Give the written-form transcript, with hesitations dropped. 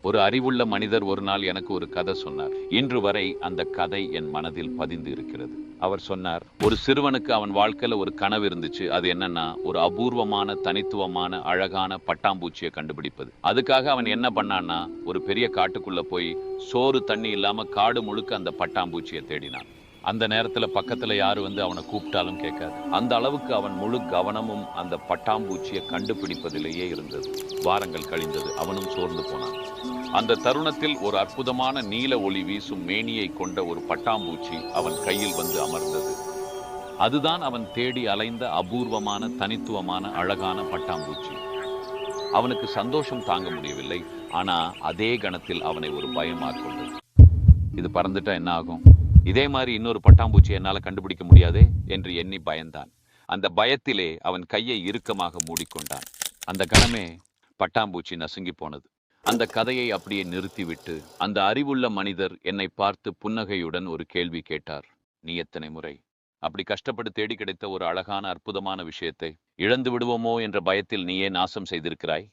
ஒரு அறிவுள்ள மனிதர் ஒரு நாள் எனக்கு ஒரு கதை சொன்னார். இன்று வரை அந்த கதை என் மனதில் பதிந்து இருக்கிறது. அவர் சொன்னார், ஒரு சிறுவனுக்கு அவன் வாழ்க்கையில ஒரு கனவு இருந்துச்சு. அது என்னன்னா, ஒரு அபூர்வமான, தனித்துவமான, அழகான பட்டாம்பூச்சியை கண்டுபிடிப்பது. அதுக்காக அவன் என்ன பண்ணான்னா, ஒரு பெரிய காட்டுக்குள்ள போய் சோறு தண்ணி இல்லாம காடு முழுக்க அந்த பட்டாம்பூச்சியை தேடினான். அந்த நேரத்துல பக்கத்துல யாரு வந்து அவனை கூப்பிட்டாலும் கேட்காது. அந்த அளவுக்கு அவன் முழு கவனமும் அந்த பட்டாம்பூச்சியை கண்டுபிடிப்பதிலேயே இருந்தது. வாரங்கள் கழிந்தது. அவனும் சோர்ந்து போனான். அந்த தருணத்தில் ஒரு அற்புதமான நீல ஒளி வீசும் மேனியை கொண்ட ஒரு பட்டாம்பூச்சி அவன் கையில் வந்து அமர்ந்தது. அதுதான் அவன் தேடி அலைந்த அபூர்வமான, தனித்துவமான, அழகான பட்டாம்பூச்சி. அவனுக்கு சந்தோஷம் தாங்க முடியவில்லை. ஆனா அதே கணத்தில் அவனை ஒரு பயம் ஆட்கொண்டது. இது பறந்துட்டா என்ன ஆகும்? இதே மாதிரி இன்னொரு பட்டாம்பூச்சி என்னால கண்டுபிடிக்க முடியாதே என்று எண்ணி பயந்தான். அந்த பயத்திலே அவன் கையை இறுக்கமாக மூடிக்கொண்டான். அந்த கணமே பட்டாம்பூச்சி நசுங்கி போனது. அந்த கதையை அப்படியே நிறுத்திவிட்டு அந்த அறிவுள்ள மனிதர் என்னை பார்த்து புன்னகையுடன் ஒரு கேள்வி கேட்டார். நீ எத்தனை முறை அப்படி கஷ்டப்பட்டு தேடி கிடைத்த ஒரு அழகான, அற்புதமான விஷயத்தை இழந்து விடுவோமோ என்ற பயத்தில் நீயே நாசம் செய்திருக்கிறாய்?